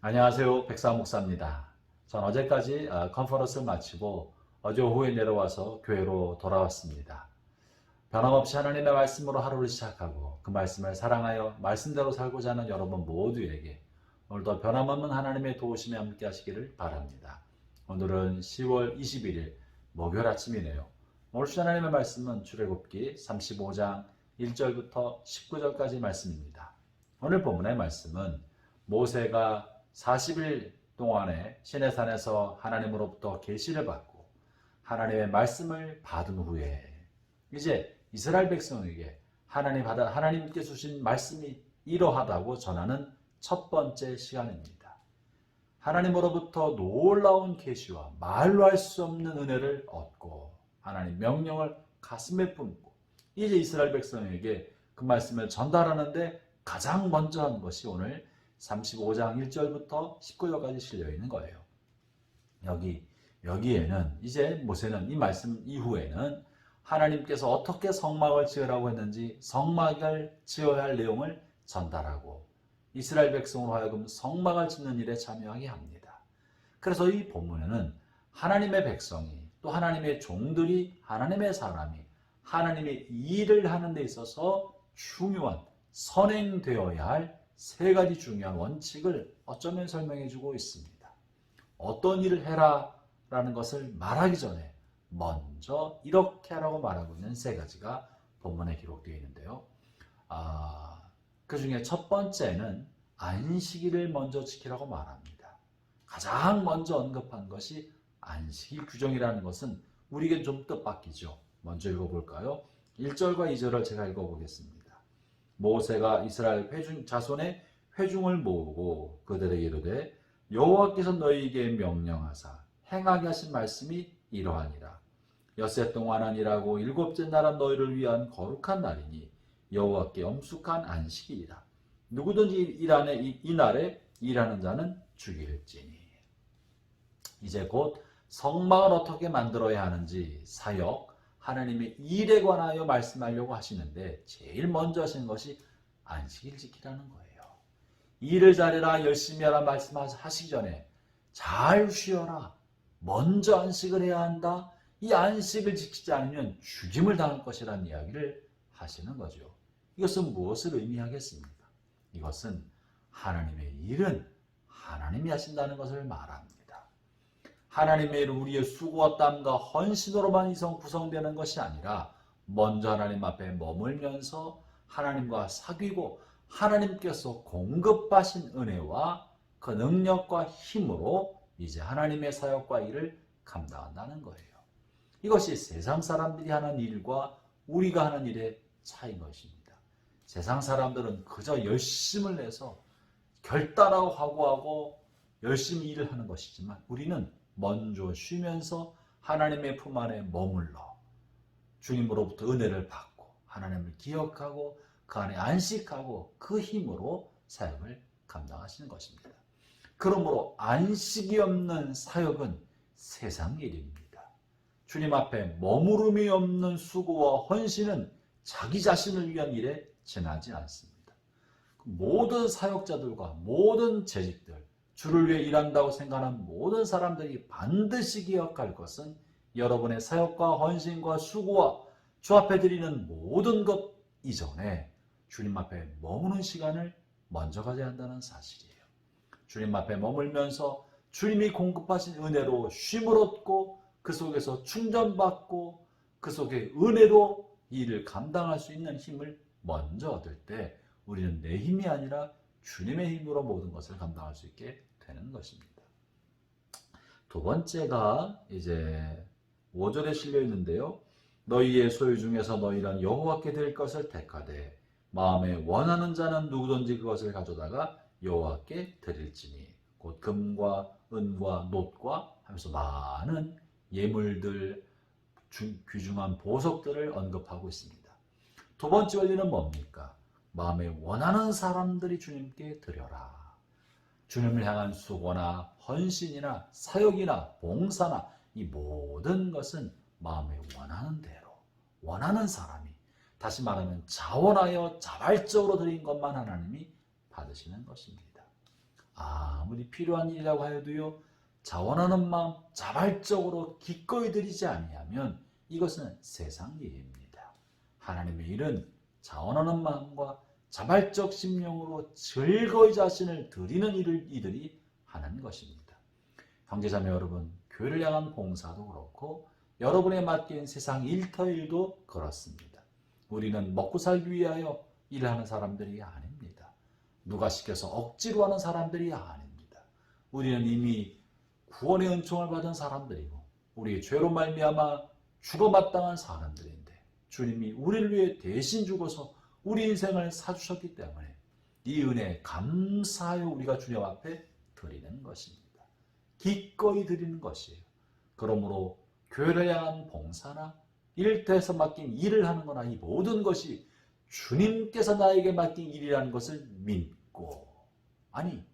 안녕하세요. 백사 목사입니다. 전 어제까지 컨퍼런스를 마치고 어제 오후에 내려와서 교회로 돌아왔습니다. 변함없이 하나님의 말씀으로 하루를 시작하고 그 말씀을 사랑하여 말씀대로 살고자 하는 여러분 모두에게 오늘도 변함없는 하나님의 도우심에 함께 하시기를 바랍니다. 오늘은 10월 21일 목요일 아침이네요. 오늘 주신 하나님의 말씀은 출애굽기 35장 1절부터 19절까지 말씀입니다. 오늘 본문의 말씀은 모세가 40일 동안에 시내산에서 하나님으로부터 계시를 받고 하나님의 말씀을 받은 후에 이제 이스라엘 백성에게 하나님께 주신 말씀이 이러하다고 전하는 첫 번째 시간입니다. 하나님으로부터 놀라운 계시와 말로 할 수 없는 은혜를 얻고 하나님 명령을 가슴에 품고 이제 이스라엘 백성에게 그 말씀을 전달하는데 가장 먼저 한 것이 오늘 35장 1절부터 19절까지 실려 있는 거예요. 여기에는 이제 모세는 이 말씀 이후에는 하나님께서 어떻게 성막을 지으라고 했는지 성막을 지어야 할 내용을 전달하고 이스라엘 백성으로 하여금 성막을 짓는 일에 참여하게 합니다. 그래서 이 본문에는 하나님의 백성이 또 하나님의 종들이 하나님의 사람이 하나님의 일을 하는 데 있어서 중요한 선행되어야 할 세 가지 중요한 원칙을 어쩌면 설명해 주고 있습니다. 어떤 일을 해라 라는 것을 말하기 전에 먼저 이렇게 하라고 말하고 있는 세 가지가 본문에 기록되어 있는데요. 그 중에 첫 번째는 안식일을 먼저 지키라고 말합니다. 가장 먼저 언급한 것이 안식일 규정이라는 것은 우리에게 좀 뜻밖이죠. 먼저 읽어볼까요? 1절과 2절을 제가 읽어보겠습니다. 모세가 이스라엘 자손의 회중을 모으고 그들에게 이르되 여호와께서 너희에게 명령하사 행하게 하신 말씀이 이러하니라. 엿새 동안 일하고 일곱째 날은 너희를 위한 거룩한 날이니 여호와께 엄숙한 안식이라. 누구든지 이 날에 일하는 자는 죽일지니. 이제 곧 성막을 어떻게 만들어야 하는지 사역, 하나님의 일에 관하여 말씀하려고 하시는데 제일 먼저 하시는 것이 안식일 지키라는 거예요. 일을 잘해라, 열심히 하라 말씀하시기 전에 잘 쉬어라, 먼저 안식을 해야 한다. 이 안식을 지키지 않으면 죽임을 당할 것이라는 이야기를 하시는 거죠. 이것은 무엇을 의미하겠습니까? 이것은 하나님의 일은 하나님이 하신다는 것을 말합니다. 하나님의 일은 우리의 수고와 땀과 헌신으로만 구성되는 것이 아니라 먼저 하나님 앞에 머물면서 하나님과 사귀고 하나님께서 공급하신 은혜와 그 능력과 힘으로 이제 하나님의 사역과 일을 감당한다는 거예요. 이것이 세상 사람들이 하는 일과 우리가 하는 일의 차이인 것입니다. 세상 사람들은 그저 열심을 내서 결단하고 각오하고 열심히 일을 하는 것이지만 우리는 먼저 쉬면서 하나님의 품 안에 머물러 주님으로부터 은혜를 받고 하나님을 기억하고 그 안에 안식하고 그 힘으로 사역을 감당하시는 것입니다. 그러므로 안식이 없는 사역은 세상 일입니다. 주님 앞에 머무름이 없는 수고와 헌신은 자기 자신을 위한 일에 지나지 않습니다. 모든 사역자들과 모든 재직들, 주를 위해 일한다고 생각하는 모든 사람들이 반드시 기억할 것은 여러분의 사역과 헌신과 수고와 주 앞에 드리는 모든 것 이전에 주님 앞에 머무는 시간을 먼저 가져야 한다는 사실이에요. 주님 앞에 머물면서 주님이 공급하신 은혜로 쉼을 얻고 그 속에서 충전받고 그 속에 은혜로 이 일을 감당할 수 있는 힘을 먼저 얻을 때 우리는 내 힘이 아니라 주님의 힘으로 모든 것을 감당할 수 있게 되는 것입니다. 두 번째가 이제 5절에 실려 있는데요. 너희의 소유 중에서 너희는 여호와께 드릴 것을 택하되 마음에 원하는 자는 누구든지 그것을 가져다가 여호와께 드릴지니 곧 금과 은과 놋과 하면서 많은 예물들 귀중한 보석들을 언급하고 있습니다. 두 번째 원리는 뭡니까? 마음에 원하는 사람들이 주님께 드려라. 주님을 향한 수고나 헌신이나 사역이나 봉사나 이 모든 것은 마음에 원하는 대로 원하는 사람이 다시 말하면 자원하여 자발적으로 드린 것만 하나님이 받으시는 것입니다. 아무리 필요한 일이라고 하여도요 자원하는 마음 자발적으로 기꺼이 드리지 아니하면 이것은 세상 일입니다. 하나님의 일은 자원하는 마음과 자발적 심령으로 즐거이 자신을 드리는 일을 이들이 하는 것입니다. 형제자매 여러분, 교회를 향한 봉사도 그렇고 여러분에 맡긴 세상 일터일도 그렇습니다. 우리는 먹고 살기 위하여 일하는 사람들이 아닙니다. 누가 시켜서 억지로 하는 사람들이 아닙니다. 우리는 이미 구원의 은총을 받은 사람들이고 우리의 죄로 말미암아 죽어 마땅한 사람들인데 주님이 우리를 위해 대신 죽어서 우리 인생을 사주셨기 때문에 이 은혜에 감사하여 우리가 주님 앞에 드리는 것입니다. 기꺼이 드리는 것이에요. 그러므로 교회를 향한 봉사나 일터에서 맡긴 일을 하는 거나 이 모든 것이 주님께서 나에게 맡긴 일이라는 것을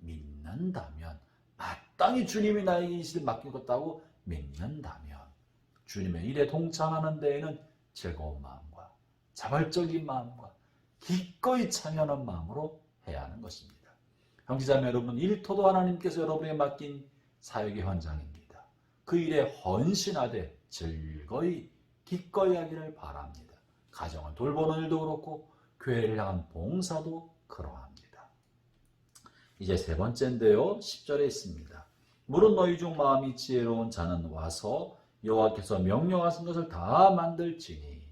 믿는다면 마땅히 주님이 나에게 이 일을 맡기겠다고 믿는다면 주님의 일에 동참하는 데에는 즐거운 마음과 자발적인 마음과 기꺼이 참여하는 마음으로 해야 하는 것입니다. 형제자매 여러분, 일터도 하나님께서 여러분에게 맡긴 사역의 현장입니다. 그 일에 헌신하되 즐거이 기꺼이 하기를 바랍니다. 가정을 돌보는 일도 그렇고 교회를 향한 봉사도 그러합니다. 이제 세 번째인데요. 10절에 있습니다. 물은 너희 중 마음이 지혜로운 자는 와서 여호와께서 명령하신 것을 다 만들지니.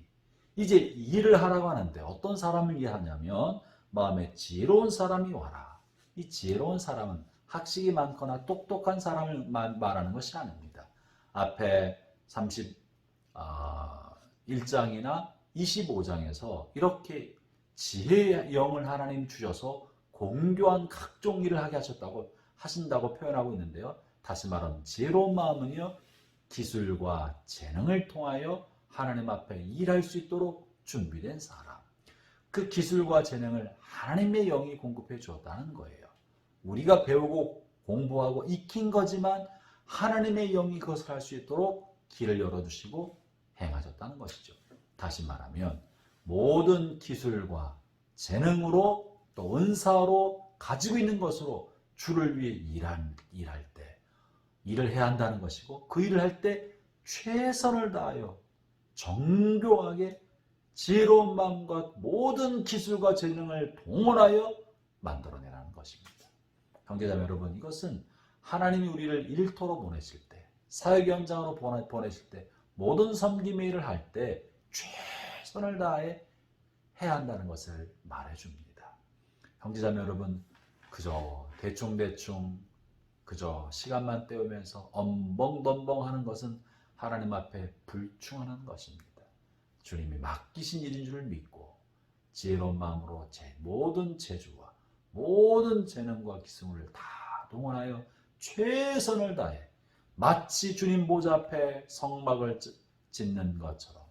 이제 일을 하라고 하는데 어떤 사람을 일하냐면 마음에 지혜로운 사람이 와라. 이 지혜로운 사람은 학식이 많거나 똑똑한 사람을 말하는 것이 아닙니다. 앞에 31장이나 25장에서 이렇게 지혜의 영을 하나님 주셔서 공교한 각종 일을 하게 하신다고 표현하고 있는데요. 다시 말하면 지혜로운 마음은요, 기술과 재능을 통하여 하나님 앞에 일할 수 있도록 준비된 사람. 그 기술과 재능을 하나님의 영이 공급해 주었다는 거예요. 우리가 배우고 공부하고 익힌 거지만 하나님의 영이 그것을 할 수 있도록 길을 열어주시고 행하셨다는 것이죠. 다시 말하면 모든 기술과 재능으로 또 은사로 가지고 있는 것으로 주를 위해 일할 때 일을 해야 한다는 것이고 그 일을 할 때 최선을 다하여 정교하게 지혜로운 마음과 모든 기술과 재능을 동원하여 만들어내라는 것입니다. 형제자매 여러분, 이것은 하나님이 우리를 일터로 보내실 때, 사역 현장으로 보내실 때, 모든 섬김의 일을 할 때 최선을 다해 해야 한다는 것을 말해줍니다. 형제자매 여러분, 그저 대충 그저 시간만 때우면서 엄벙덤벙 하는 것은 하나님 앞에 불충하는 것입니다. 주님이 맡기신 일인 줄 믿고 지혜로운 마음으로 제 모든 재주와 모든 재능과 기술을 다 동원하여 최선을 다해 마치 주님 보좌 앞에 성막을 짓는 것처럼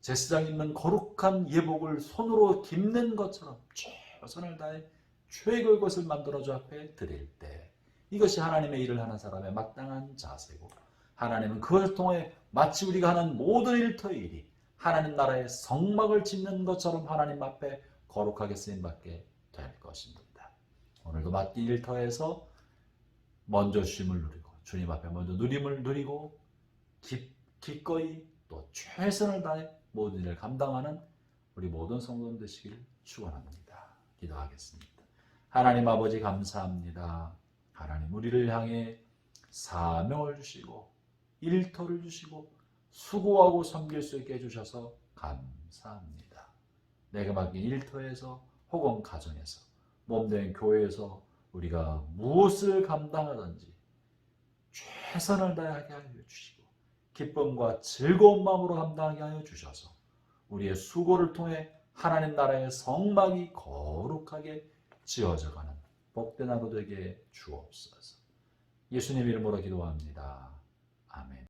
제사장 입는 거룩한 예복을 손으로 깁는 것처럼 최선을 다해 최고의 것을 만들어 주 앞에 드릴 때 이것이 하나님의 일을 하는 사람의 마땅한 자세고 하나님은 그것을 통해 마치 우리가 하는 모든 일터의 일이 하나님 나라의 성막을 짓는 것처럼 하나님 앞에 거룩하게 쓰임받게 될 것입니다. 오늘도 맡긴 일터에서 먼저 쉼을 누리고 주님 앞에 먼저 누림을 누리고 기꺼이 또 최선을 다해 모든 일을 감당하는 우리 모든 성도들 되시길 축원합니다. 기도하겠습니다. 하나님 아버지 감사합니다. 하나님 우리를 향해 사명을 주시고 일터를 주시고 수고하고 섬길 수 있게 해주셔서 감사합니다. 내가 맡긴 일터에서 혹은 가정에서 몸된 교회에서 우리가 무엇을 감당하든지 최선을 다하게 하여 주시고 기쁨과 즐거운 마음으로 감당하게 하여 주셔서 우리의 수고를 통해 하나님 나라의 성막이 거룩하게 지어져가는 복된 하루 되게 주옵소서. 예수님 이름으로 기도합니다. 아멘.